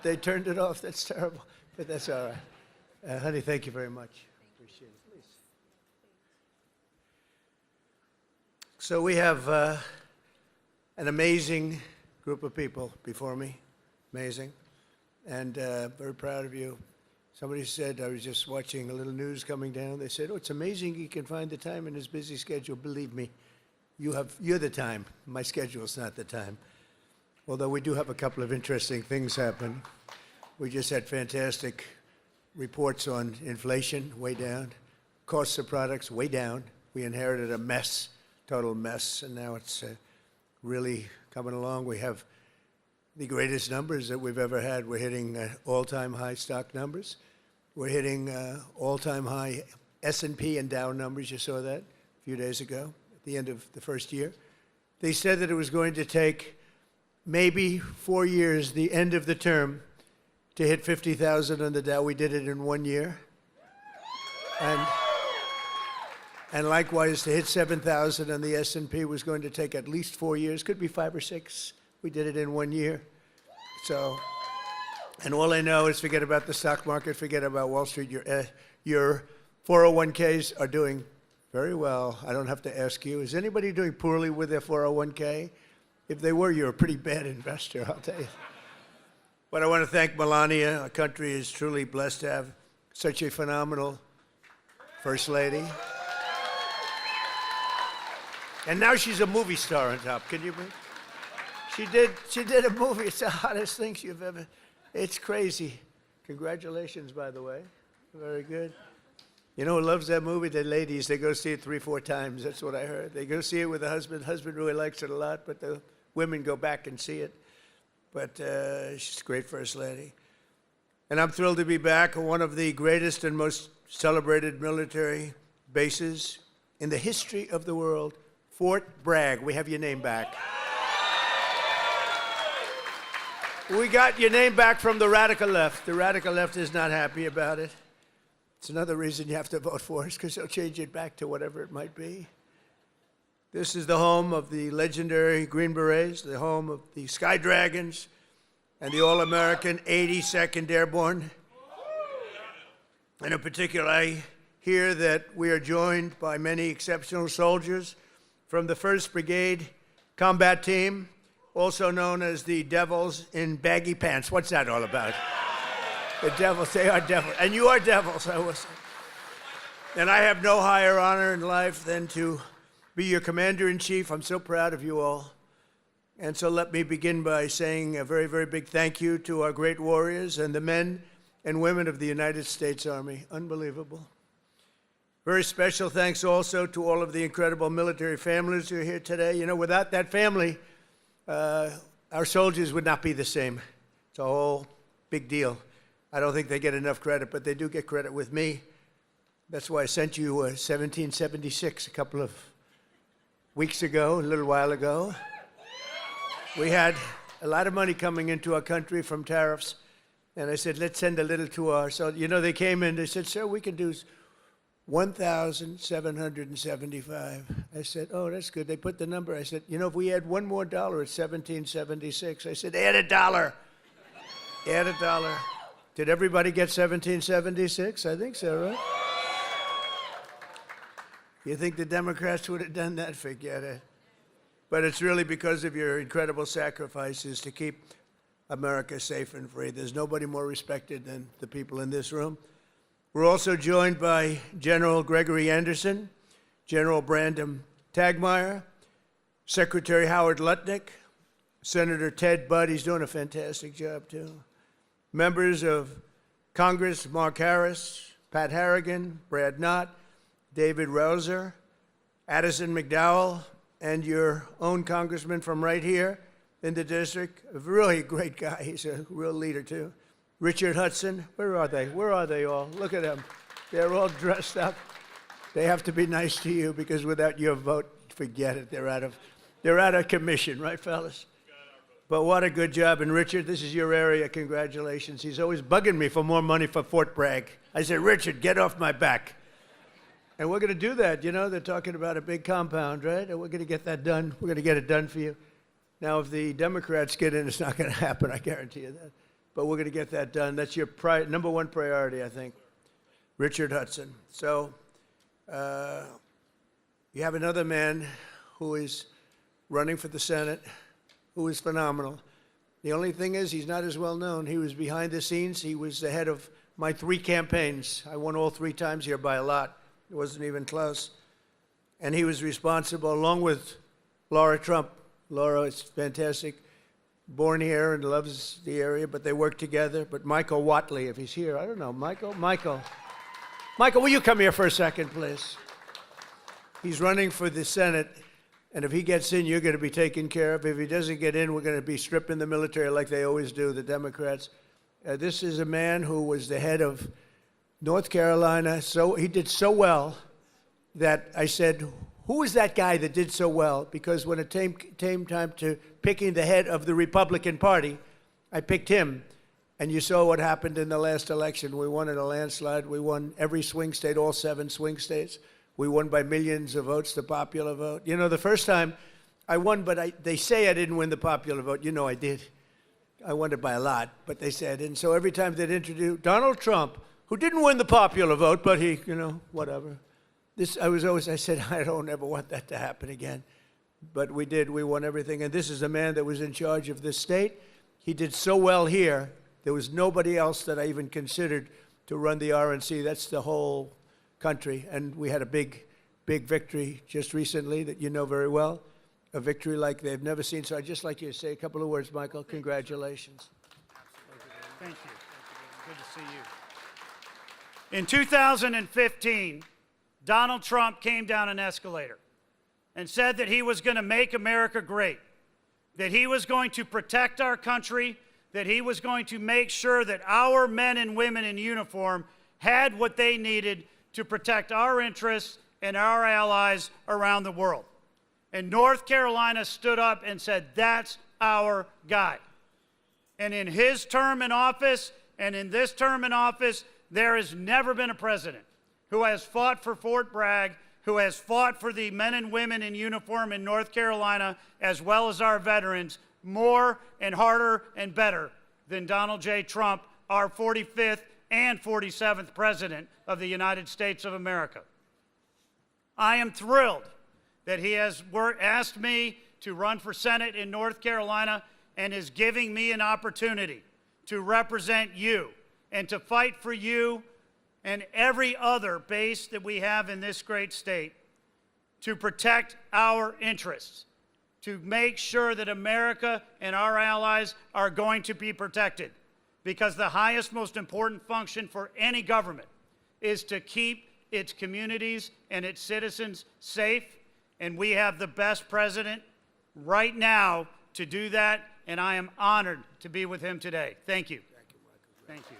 They turned it off. That's terrible, but that's all right. Honey, thank you very much. Appreciate it. Please. So we have an amazing group of people before me. Amazing. And very proud of you. Somebody said, I was just watching a little news coming down. They said, oh, it's amazing he can find the time in his busy schedule. Believe me, you're the time. My schedule's not the time. Although we do have a couple of interesting things happen. We just had fantastic reports on inflation, way down. Costs of products, way down. We inherited a mess, total mess, and now it's really coming along. We have the greatest numbers that we've ever had. We're hitting all-time high stock numbers. We're hitting all-time high S&P and Dow numbers. You saw that a few days ago at the end of the first year. They said that it was going to take maybe 4 years, the end of the term, to hit 50,000 on the Dow. We did it in 1 year. And likewise, to hit 7,000 on the S&P was going to take at least 4 years, could be 5 or 6. We did it in 1 year. So, and all I know is forget about the stock market, forget about Wall Street. Your 401ks are doing very well. I don't have to ask you. Is anybody doing poorly with their 401k? If they were, you're a pretty bad investor, I'll tell you. But I want to thank Melania. Our country is truly blessed to have such a phenomenal First Lady. And now she's a movie star on top. Can you believe? She did a movie. It's the hottest thing you've ever. It's crazy. Congratulations, by the way. Very good. You know who loves that movie? The ladies. They go see it 3, 4 times. That's what I heard. They go see it with the husband. Husband really likes it a lot, but the women go back and see it. But she's a great First Lady. And I'm thrilled to be back at one of the greatest and most celebrated military bases in the history of the world, Fort Bragg. We have your name back. We got your name back from the radical left. The radical left is not happy about it. It's another reason you have to vote for us, because they'll change it back to whatever it might be. This is the home of the legendary Green Berets, the home of the Sky Dragons, and the all-American 82nd Airborne. And in particular, I hear that we are joined by many exceptional soldiers from the 1st Brigade Combat Team, also known as the Devils in Baggy Pants. What's that all about? The Devils, they are devils. And you are devils, I will say. And I have no higher honor in life than to be your commander-in-chief. I'm so proud of you all. And so let me begin by saying a very, very big thank you to our great warriors and the men and women of the United States Army. Unbelievable. Very special thanks also to all of the incredible military families who are here today. You know, without that family, our soldiers would not be the same. It's a whole big deal. I don't think they get enough credit, but they do get credit with me. That's why I sent you 1776 a couple of weeks ago, a little while ago. We had a lot of money coming into our country from tariffs, and I said, let's send a little to our soldiers. You know, they came in, they said, sir, we can do 1,775. I said, oh, that's good. They put the number. I said, you know, if we add $1 more, it's 1776. I said, add $1. Add $1. Did everybody get 1776? I think so, right? You think the Democrats would have done that? Forget it. But it's really because of your incredible sacrifices to keep America safe and free. There's nobody more respected than the people in this room. We're also joined by General Gregory Anderson, General Brandon Tagmeyer, Secretary Howard Lutnick, Senator Ted Budd. He's doing a fantastic job, too. Members of Congress, Mark Harris, Pat Harrigan, Brad Knott, David Rouser, Addison McDowell, and your own congressman from right here in the district, a really great guy. He's a real leader, too. Richard Hudson, where are they? Where are they all? Look at them. They're all dressed up. They have to be nice to you, because without your vote, forget it. They're out of commission, right, fellas? But what a good job. And Richard, this is your area. Congratulations. He's always bugging me for more money for Fort Bragg. I said, Richard, get off my back. And we're going to do that. You know, they're talking about a big compound, right? And we're going to get that done. We're going to get it done for you. Now, if the Democrats get in, it's not going to happen. I guarantee you that. but we're going to get that done. That's your number one priority, I think. Richard Hudson. So you have another man who is running for the Senate, who is phenomenal. The only thing is he's not as well known. He was behind the scenes. He was the head of my 3 campaigns. I won all 3 times here by a lot. It wasn't even close. And he was responsible, along with Laura Trump. Laura is fantastic, born here and loves the area, but they work together. But Michael Whatley, if he's here, I don't know. Michael, will you come here for a second, please? He's running for the Senate, and if he gets in, you're going to be taken care of. If he doesn't get in, we're going to be stripping the military like they always do, the Democrats. This is a man who was the head of North Carolina. So he did so well that I said, who is that guy that did so well? Because when it came time to picking the head of the Republican Party, I picked him. And you saw what happened in the last election. We won in a landslide. We won every swing state, all 7 swing states. We won by millions of votes, the popular vote. You know, the first time I won, but they say I didn't win the popular vote. You know I did. I won it by a lot, but they said. And so every time they'd introduce Donald Trump, who didn't win the popular vote, but he, you know, whatever. I said, I don't ever want that to happen again. But we did. We won everything. And this is a man that was in charge of this state. He did so well here. There was nobody else that I even considered to run the RNC. That's the whole country. And we had a big, big victory just recently that you know very well, a victory like they've never seen. So I'd just like you to say a couple of words, Michael. Congratulations. Thank you. Good to see you. In 2015, Donald Trump came down an escalator and said that he was going to make America great, that he was going to protect our country, that he was going to make sure that our men and women in uniform had what they needed to protect our interests and our allies around the world. And North Carolina stood up and said, that's our guy. And in his term in office and in this term in office, there has never been a president who has fought for Fort Bragg, who has fought for the men and women in uniform in North Carolina, as well as our veterans, more and harder and better than Donald J. Trump, our 45th and 47th President of the United States of America. I am thrilled that he has asked me to run for Senate in North Carolina and is giving me an opportunity to represent you and to fight for you and every other base that we have in this great state to protect our interests, to make sure that America and our allies are going to be protected. Because the highest, most important function for any government is to keep its communities and its citizens safe, and we have the best president right now to do that, and I am honored to be with him today. Thank you. Thank you, Michael. Thank you.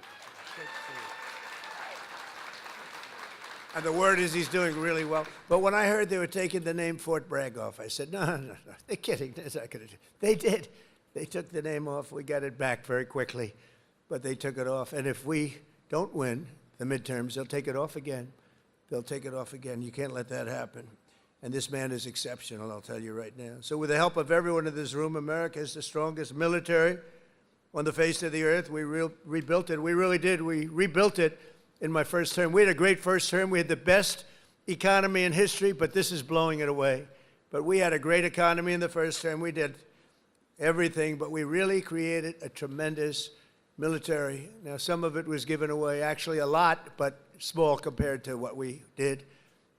And the word is he's doing really well. But when I heard they were taking the name Fort Bragg off, I said, no, they're kidding. That's not gonna do. They did. They took the name off. We got it back very quickly, but they took it off. And if we don't win the midterms, they'll take it off again. They'll take it off again. You can't let that happen. And this man is exceptional, I'll tell you right now. So with the help of everyone in this room, America is the strongest military on the face of the earth. We rebuilt it. We really did. We rebuilt it in my first term. We had a great first term. We had the best economy in history, but this is blowing it away. But we had a great economy in the first term. We did everything, but we really created a tremendous military. Now, some of it was given away, actually a lot, but small compared to what we did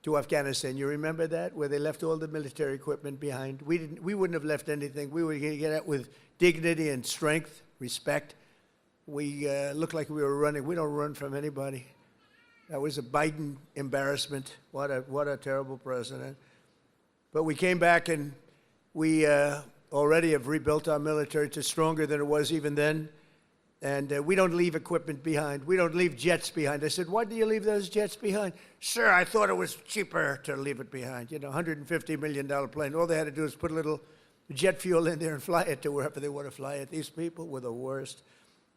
to Afghanistan. You remember that, where they left all the military equipment behind? We wouldn't have left anything. We would get out with dignity and strength, respect. We looked like we were running. We don't run from anybody. That was a Biden embarrassment. What a terrible president. But we came back and we already have rebuilt our military to stronger than it was even then. And we don't leave equipment behind. We don't leave jets behind. I said, why do you leave those jets behind? Sir, I thought it was cheaper to leave it behind. You know, $150 million plane. All they had to do was put a little jet fuel in there and fly it to wherever they want to fly it. These people were the worst.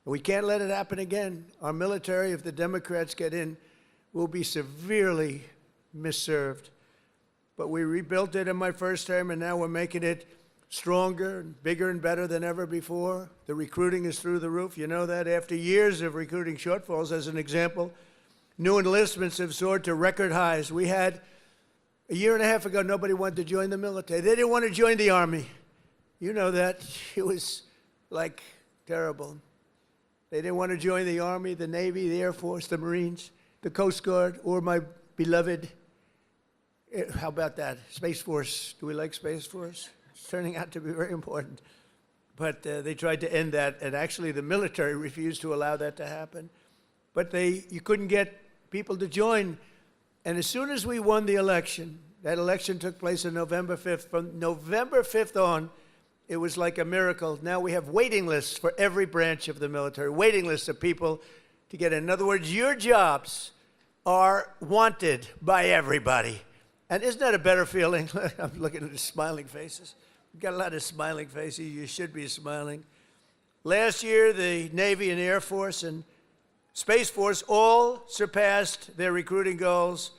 We can't let it happen again. Our military, if the Democrats get in, will be severely misserved. But we rebuilt it in my first term, and now we're making it stronger and bigger and better than ever before. The recruiting is through the roof. You know that after years of recruiting shortfalls, as an example, new enlistments have soared to record highs. We had, a year and a half ago, nobody wanted to join the military. They didn't want to join the Army. You know that. It was like terrible. They didn't want to join the Army, the Navy, the Air Force, the Marines, the Coast Guard, or my beloved, how about that, Space Force. Do we like Space Force? It's turning out to be very important. But they tried to end that, and actually the military refused to allow that to happen. But you couldn't get people to join. And as soon as we won the election, that election took place on November 5th. From November 5th on, it was like a miracle. Now we have waiting lists for every branch of the military, waiting lists of people to get in. In other words, your jobs are wanted by everybody. And isn't that a better feeling? I'm looking at the smiling faces. We've got a lot of smiling faces. You should be smiling. Last year, the Navy and Air Force and Space Force all surpassed their recruiting goals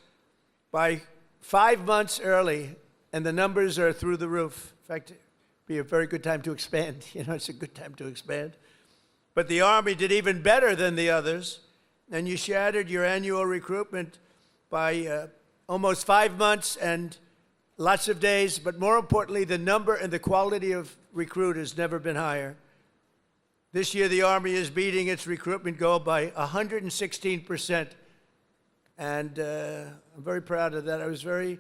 by 5 months early, and the numbers are through the roof. In fact, it'd be a very good time to expand. You know, it's a good time to expand. But the Army did even better than the others, and you shattered your annual recruitment by almost 5 months and lots of days. But more importantly, the number and the quality of recruit has never been higher. This year, the Army is beating its recruitment goal by 116%. And I'm very proud of that. I was very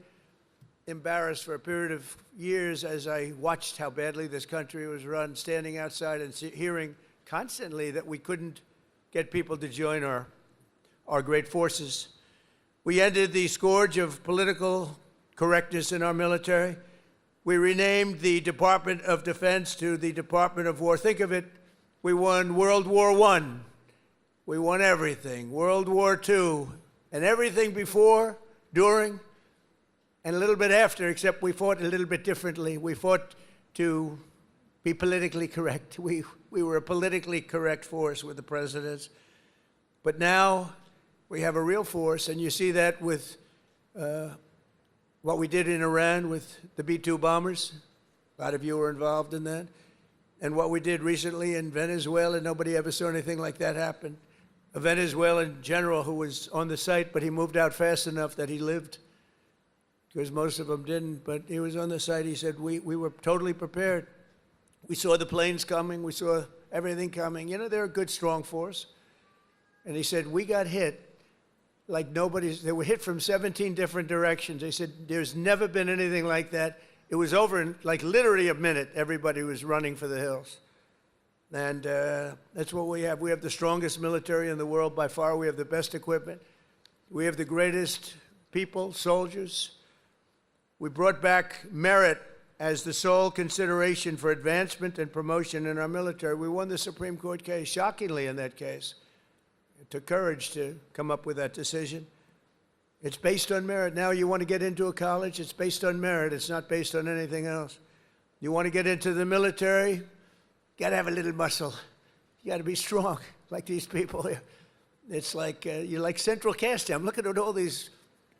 embarrassed for a period of years as I watched how badly this country was run, standing outside and hearing constantly that we couldn't get people to join our great forces. We ended the scourge of political correctness in our military. We renamed the Department of Defense to the Department of War. Think of it, we won World War I. We won everything. World War II. And everything before, during, and a little bit after, except we fought a little bit differently. We fought to be politically correct. We were a politically correct force with the presidents. But now we have a real force, and you see that with what we did in Iran with the B-2 bombers. A lot of you were involved in that. And what we did recently in Venezuela, nobody ever saw anything like that happen. A Venezuelan general who was on the site, but he moved out fast enough that he lived, because most of them didn't. But he was on the site. He said, we were totally prepared. We saw the planes coming. We saw everything coming. You know, they're a good, strong force. And he said, we got hit like nobody's. They were hit from 17 different directions. They said, there's never been anything like that. It was over in like literally a minute. Everybody was running for the hills. And that's what we have. We have the strongest military in the world by far. We have the best equipment. We have the greatest people, soldiers. We brought back merit as the sole consideration for advancement and promotion in our military. We won the Supreme Court case, shockingly in that case. It took courage to come up with that decision. It's based on merit. Now you want to get into a college, it's based on merit. It's not based on anything else. You want to get into the military, got to have a little muscle. You got to be strong, like these people here. It's like, you're like central casting. I'm looking at all these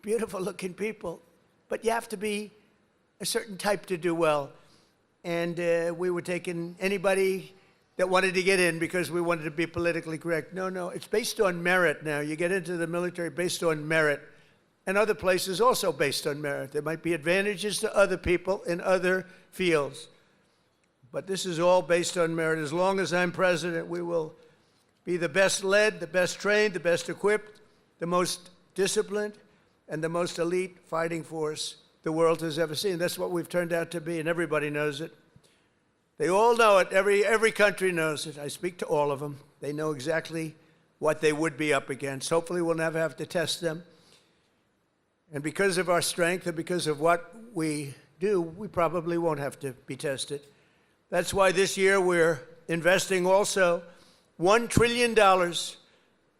beautiful-looking people. But you have to be a certain type to do well. And we were taking anybody that wanted to get in because we wanted to be politically correct. No, it's based on merit now. You get into the military based on merit. And other places also based on merit. There might be advantages to other people in other fields. But this is all based on merit. As long as I'm president, we will be the best led, the best trained, the best equipped, the most disciplined, and the most elite fighting force the world has ever seen. That's what we've turned out to be, and everybody knows it. They all know it. Every country knows it. I speak to all of them. They know exactly what they would be up against. Hopefully we'll never have to test them. And because of our strength and because of what we do, we probably won't have to be tested. That's why this year we're investing also $1 trillion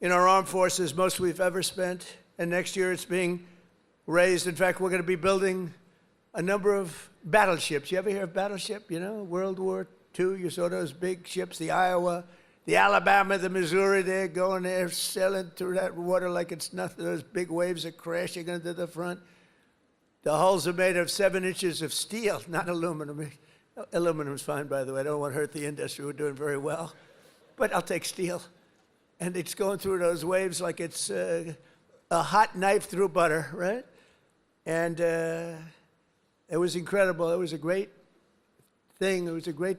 in our armed forces, most we've ever spent. And next year it's being raised. In fact, we're going to be building a number of battleships. You ever hear of battleship? You know, World War II, you saw those big ships, the Iowa, the Alabama, the Missouri, they're going there, sailing through that water like it's nothing. Those big waves are crashing into the front. The hulls are made of 7 inches of steel, not aluminum. Aluminum's fine, by the way. I don't want to hurt the industry. We're doing very well. But I'll take steel. And it's going through those waves like it's a hot knife through butter, right? And it was incredible. It was a great thing. It was a great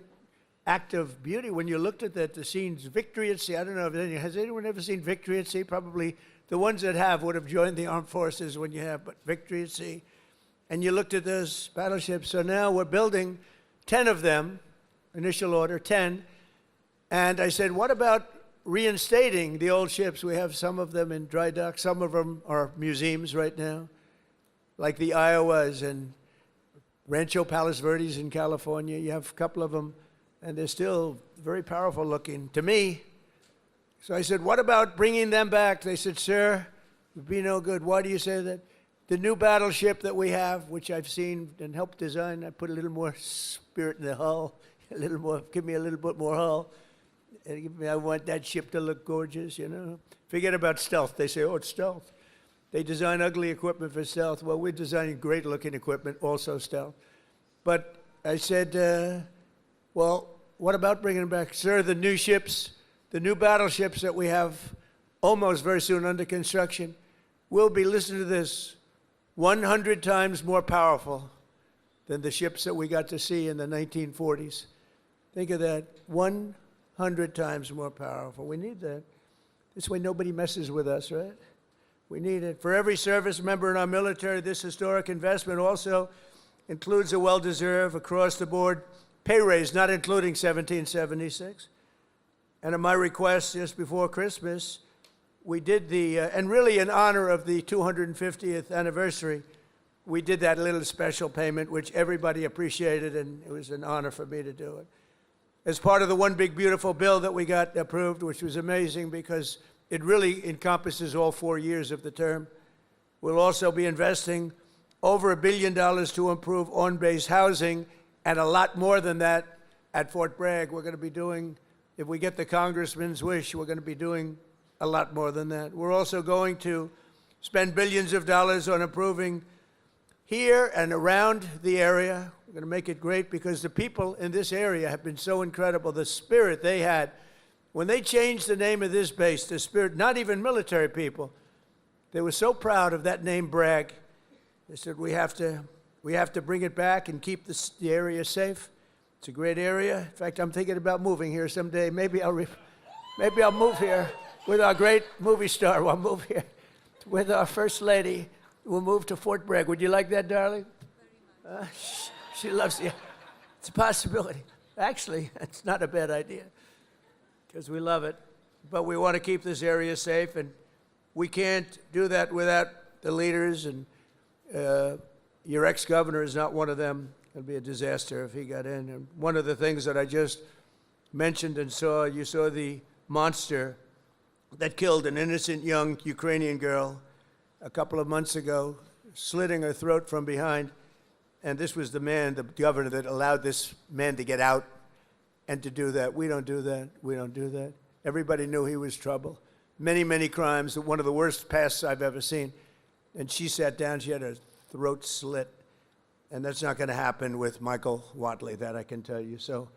act of beauty when you looked at that, the scenes, Victory at Sea. I don't know if has anyone ever seen Victory at Sea? Probably the ones that have would have joined the armed forces when you have, but Victory at Sea. And you looked at those battleships. So now we're building 10 of them, initial order, 10. And I said, what about reinstating the old ships? We have some of them in dry dock. Some of them are museums right now, like the Iowas and Rancho Palos Verdes in California. You have a couple of them, and they're still very powerful looking to me. So I said, what about bringing them back? They said, sir, it would be no good. Why do you say that? The new battleship that we have, which I've seen and helped design, I put a little more spirit in the hull, a little more, give me a little bit more hull. And I want that ship to look gorgeous, you know. Forget about stealth. They say, oh, it's stealth. They design ugly equipment for stealth. Well, we're designing great-looking equipment, also stealth. But I said, well, what about bringing them back? Sir, the new ships, the new battleships that we have almost very soon under construction will be, listen to this, 100 times more powerful than the ships that we got to see in the 1940s. Think of that, 100 times more powerful. We need that. This way nobody messes with us, right? We need it. For every service member in our military, this historic investment also includes a well-deserved, across-the-board pay raise, not including 1776. And at my request just before Christmas, we did the, and really in honor of the 250th anniversary, we did that little special payment, which everybody appreciated, and it was an honor for me to do it. As part of the one big beautiful bill that we got approved, which was amazing because it really encompasses all 4 years of the term. We'll also be investing over $1 billion to improve on-base housing, and a lot more than that at Fort Bragg. We're going to be doing, if we get the congressman's wish, we're going to be doing a lot more than that. We're also going to spend billions of dollars on improving here and around the area. We're going to make it great because the people in this area have been so incredible. The spirit they had. When they changed the name of this base, the spirit, not even military people, they were so proud of that name, Bragg. They said, we have to bring it back and keep the area safe. It's a great area. In fact, I'm thinking about moving here someday. Maybe I'll move here with our great movie star. We'll move here with our First Lady. We'll move to Fort Bragg. Would you like that, darling? Very much. She loves you. It's a possibility. Actually, it's not a bad idea because we love it. But we want to keep this area safe, and we can't do that without the leaders, and your ex-governor is not one of them. It would be a disaster if he got in. And one of the things that I just mentioned and saw, you saw the monster that killed an innocent young Ukrainian girl a couple of months ago, slitting her throat from behind. And this was the man, the governor, that allowed this man to get out and to do that. We don't do that. We don't do that. Everybody knew he was trouble. Many, many crimes. One of the worst pasts I've ever seen. And she sat down. She had her throat slit. And that's not going to happen with Michael Watley, that I can tell you. So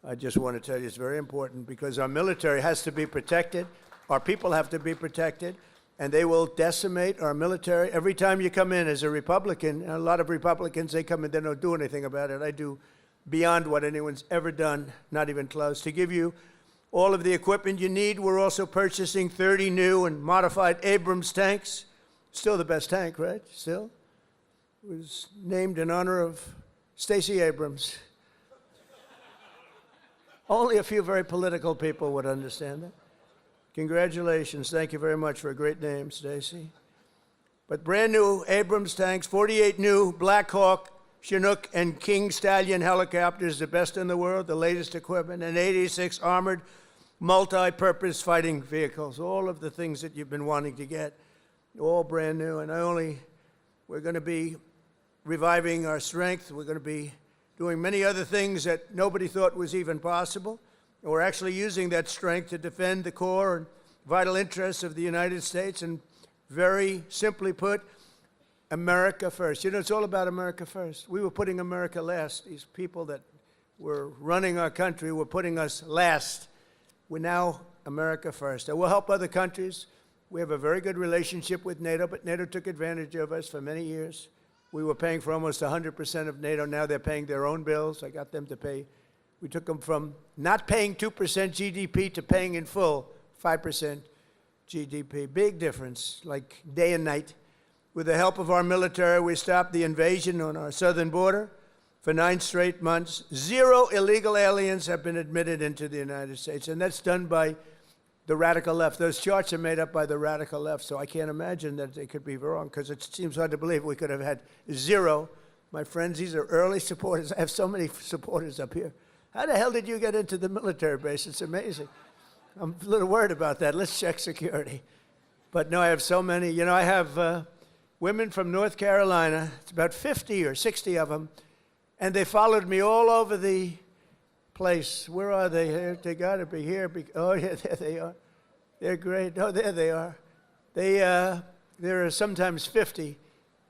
I just want to tell you it's very important because our military has to be protected. Our people have to be protected. And they will decimate our military. Every time you come in as a Republican, and a lot of Republicans, they come in, they don't do anything about it. I do beyond what anyone's ever done, not even close. To give you all of the equipment you need, we're also purchasing 30 new and modified Abrams tanks. Still the best tank, right? Still? It was named in honor of Stacey Abrams. Only a few very political people would understand that. Congratulations. Thank you very much for a great name, Stacey. But brand new Abrams tanks, 48 new Black Hawk, Chinook, and King Stallion helicopters, the best in the world, the latest equipment, and 86 armored multi-purpose fighting vehicles, all of the things that you've been wanting to get, all brand new. And we're going to be reviving our strength. We're going to be doing many other things that nobody thought was even possible. And we're actually using that strength to defend the core and vital interests of the United States and, very simply put, America first. You know, it's all about America first. We were putting America last. These people that We're running our country. We're putting us last. We're now America first. And we'll help other countries. We have a very good relationship with NATO, but NATO took advantage of us for many years. We were paying for almost 100% of NATO. Now they're paying their own bills. I got them to pay. We took them from not paying 2% GDP to paying in full 5% GDP. Big difference, like day and night. With the help of our military, we stopped the invasion on our southern border for 9 straight months. 0 illegal aliens have been admitted into the United States, and that's done by the radical left. Those charts are made up by the radical left, so I can't imagine that they could be wrong, because it seems hard to believe we could have had 0. My friends, these are early supporters. I have so many supporters up here. How the hell did you get into the military base? It's amazing. I'm a little worried about that. Let's check security. But no, I have so many. You know, I have women from North Carolina. It's about 50 or 60 of them, and they followed me all over the place. Where are they? Here, they got to be here. Oh, yeah, there they are. They're great. Oh, there they are. There are sometimes 50,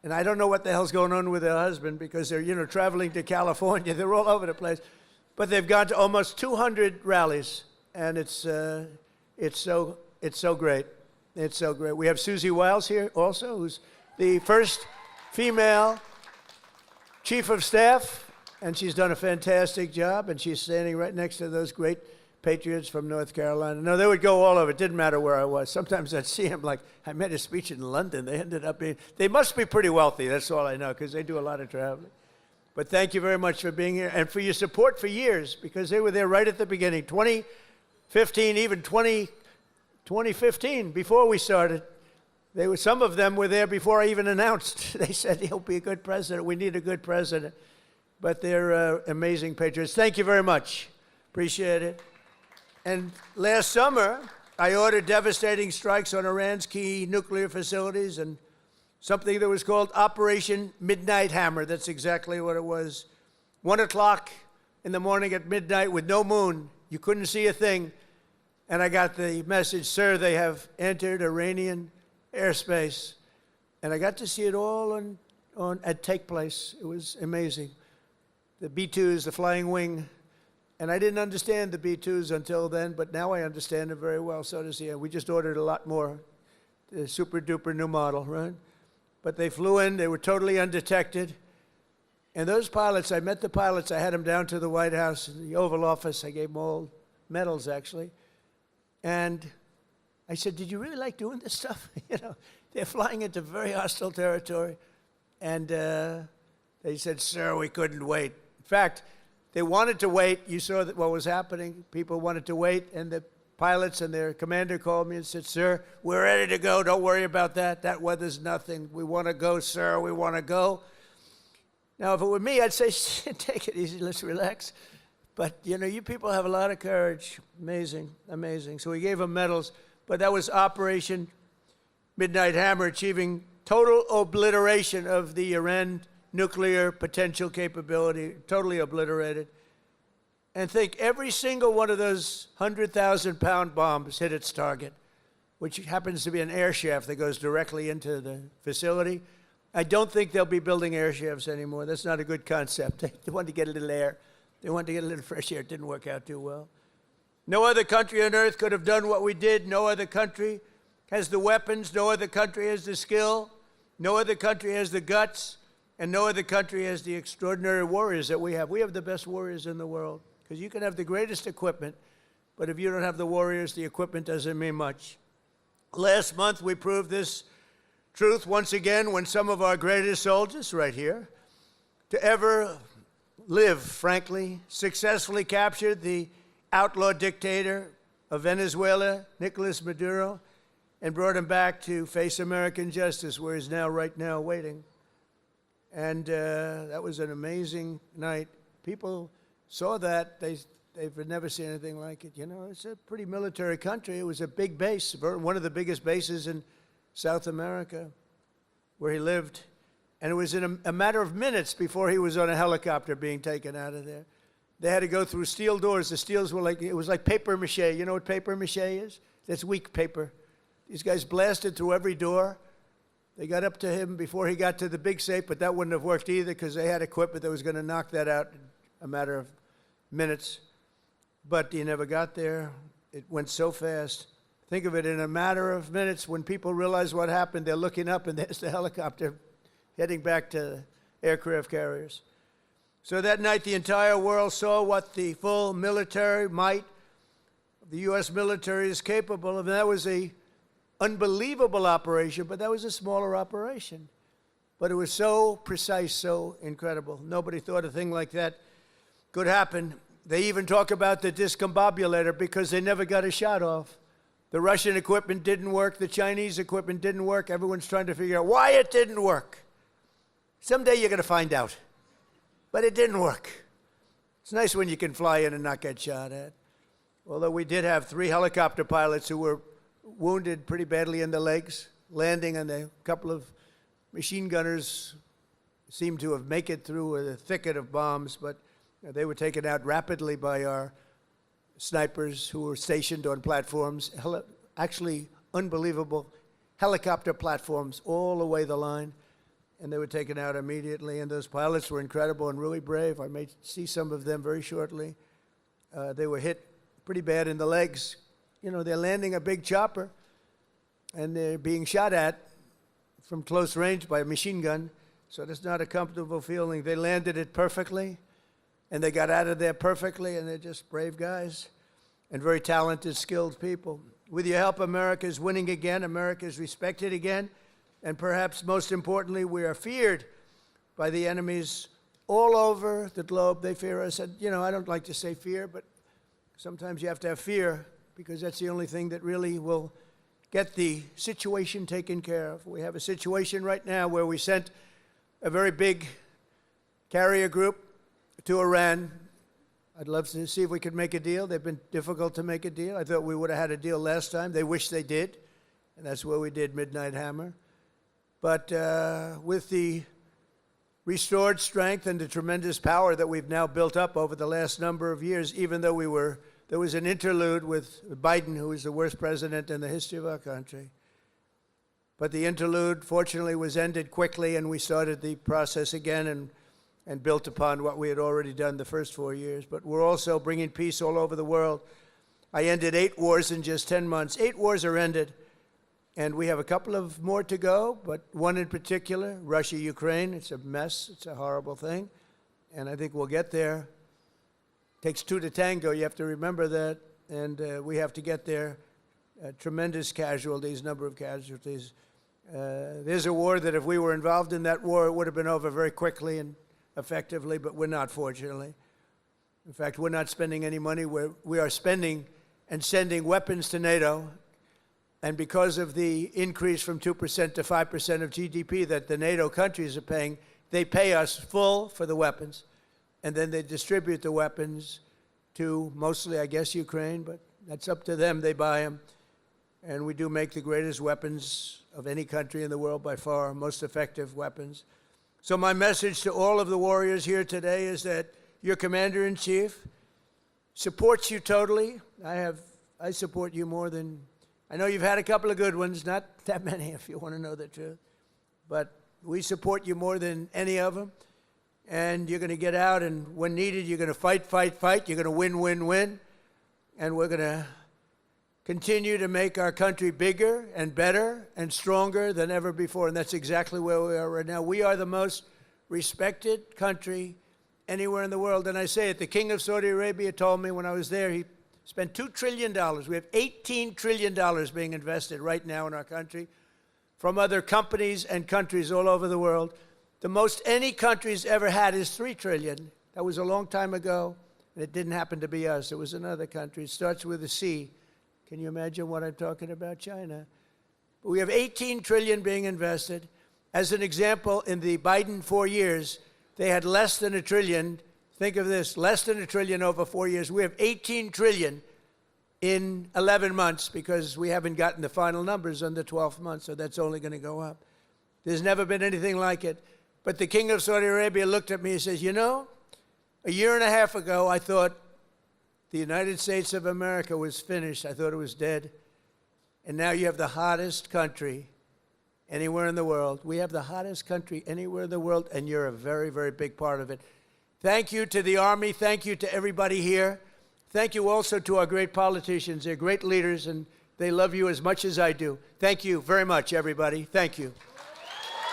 and I don't know what the hell's going on with their husband, because they're, you know, traveling to California. They're all over the place. But they've gone to almost 200 rallies, and it's so great. It's so great. We have Susie Wiles here also, who's the first female chief of staff, and she's done a fantastic job, and she's standing right next to those great patriots from North Carolina. No, they would go all over. It didn't matter where I was. Sometimes I'd see them, like, I made a speech in London. They ended up being, they must be pretty wealthy. That's all I know, because they do a lot of traveling. But thank you very much for being here and for your support for years, because they were there right at the beginning. 2015, even 2015, before we started, some of them were there before I even announced. They said, he'll be a good president. We need a good president. But they're amazing patriots. Thank you very much. Appreciate it. And last summer, I ordered devastating strikes on Iran's key nuclear facilities, and something that was called Operation Midnight Hammer. That's exactly what it was. 1 o'clock in the morning at midnight with no moon. You couldn't see a thing. And I got the message, sir, they have entered Iranian airspace. And I got to see it all take place. It was amazing. The B-2s, the flying wing. And I didn't understand the B-2s until then, but now I understand them very well. So does he. We just ordered a lot more. The super-duper new model, right? But they flew in. They were totally undetected. And those pilots, I met the pilots. I had them down to the White House, the Oval Office. I gave them all medals, actually. And I said, did you really like doing this stuff? You know, they're flying into very hostile territory. And they said, sir, we couldn't wait. In fact, they wanted to wait. You saw that what was happening. People wanted to wait, and the pilots and their commander called me and said, sir, we're ready to go. Don't worry about that. That weather's nothing. We want to go, sir. We want to go. Now, if it were me, I'd say, take it easy. Let's relax. But, you know, you people have a lot of courage. Amazing, amazing. So we gave them medals. But that was Operation Midnight Hammer, achieving total obliteration of the Iran nuclear potential capability, totally obliterated. And think every single one of those 100,000-pound bombs hit its target, which happens to be an air shaft that goes directly into the facility. I don't think they'll be building air shafts anymore. That's not a good concept. They wanted to get a little air. They wanted to get a little fresh air. It didn't work out too well. No other country on earth could have done what we did. No other country has the weapons. No other country has the skill. No other country has the guts. And no other country has the extraordinary warriors that we have. We have the best warriors in the world, because you can have the greatest equipment, but if you don't have the warriors, the equipment doesn't mean much. Last month, we proved this truth once again when some of our greatest soldiers, right here, to ever live, frankly, successfully captured the outlaw dictator of Venezuela, Nicolas Maduro, and brought him back to face American justice, where he's now, right now, waiting. And that was an amazing night. People saw that. They've never seen anything like it. You know, it's a pretty military country. It was a big base, one of the biggest bases in South America, where he lived. And it was in a matter of minutes before he was on a helicopter being taken out of there. They had to go through steel doors. The steels were like, it was like paper mache. You know what paper mache is? That's weak paper. These guys blasted through every door. They got up to him before he got to the big safe, but that wouldn't have worked either, because they had equipment that was going to knock that out in a matter of minutes, but he never got there. It went so fast. Think of it, in a matter of minutes, when people realize what happened, they're looking up and there's the helicopter heading back to aircraft carriers. So that night, the entire world saw what the full military might of the U.S. military is capable of. And that was an unbelievable operation, but that was a smaller operation. But it was so precise, so incredible. Nobody thought a thing like that could happen. They even talk about the discombobulator because they never got a shot off. The Russian equipment didn't work. The Chinese equipment didn't work. Everyone's trying to figure out why it didn't work. Someday you're going to find out. But it didn't work. It's nice when you can fly in and not get shot at. Although we did have 3 helicopter pilots who were wounded pretty badly in the legs, landing, and a couple of machine gunners seemed to have made it through a thicket of bombs, but they were taken out rapidly by our snipers who were stationed on platforms, actually unbelievable helicopter platforms all the way the line, and they were taken out immediately. And those pilots were incredible and really brave. I may see some of them very shortly. They were hit pretty bad in the legs. You know, they're landing a big chopper, and they're being shot at from close range by a machine gun, so that's not a comfortable feeling. They landed it perfectly, and they got out of there perfectly, and they're just brave guys and very talented, skilled people. With your help, America is winning again. America is respected again. And perhaps most importantly, we are feared by the enemies all over the globe. They fear us. And, you know, I don't like to say fear, but sometimes you have to have fear because that's the only thing that really will get the situation taken care of. We have a situation right now where we sent a very big carrier group to Iran. I'd love to see if we could make a deal. They've been difficult to make a deal. I thought we would have had a deal last time. They wish they did, and that's where we did Midnight Hammer. But with the restored strength and the tremendous power that we've now built up over the last number of years, even though there was an interlude with Biden, who is the worst president in the history of our country. But the interlude, fortunately, was ended quickly, and we started the process again and built upon what we had already done the first 4 years. But we're also bringing peace all over the world. I ended 8 wars in just 10 months. 8 wars are ended, and we have a couple of more to go, but one in particular, Russia-Ukraine. It's a mess. It's a horrible thing, and I think we'll get there. It takes 2 to tango. You have to remember that, and we have to get there. Tremendous casualties, number of casualties. There's a war that if we were involved in that war, it would have been over very quickly and effectively, but we're not, fortunately. In fact, we're not spending any money. We are spending and sending weapons to NATO, and because of the increase from 2% to 5% of GDP that the NATO countries are paying, they pay us full for the weapons, and then they distribute the weapons to mostly, I guess, Ukraine, but that's up to them. They buy them, and we do make the greatest weapons of any country in the world by far, most effective weapons. So my message to all of the warriors here today is that your commander-in-chief supports you totally. I support you more than, I know you've had a couple of good ones, not that many if you want to know the truth, but we support you more than any of them. And you're going to get out, and when needed, you're going to fight, fight, fight. You're going to win, win, win. And we're going to continue to make our country bigger and better and stronger than ever before. And that's exactly where we are right now. We are the most respected country anywhere in the world. And I say it, the King of Saudi Arabia told me when I was there, he spent $2 trillion. We have $18 trillion being invested right now in our country from other companies and countries all over the world. The most any country's ever had is $3 trillion. That was a long time ago, and it didn't happen to be us. It was another country. It starts with a C. Can you imagine what I'm talking about? China. But we have $18 trillion being invested. As an example, in the Biden 4 years, they had less than $1 trillion. Think of this, less than $1 trillion over 4 years. We have $18 trillion in 11 months because we haven't gotten the final numbers on the 12th month, so that's only going to go up. There's never been anything like it. But the King of Saudi Arabia looked at me and says, you know, a year and a half ago, I thought the United States of America was finished. I thought it was dead. And now you have the hottest country anywhere in the world. We have the hottest country anywhere in the world, and you're a very, very big part of it. Thank you to the Army. Thank you to everybody here. Thank you also to our great politicians. They're great leaders, and they love you as much as I do. Thank you very much, everybody. Thank you.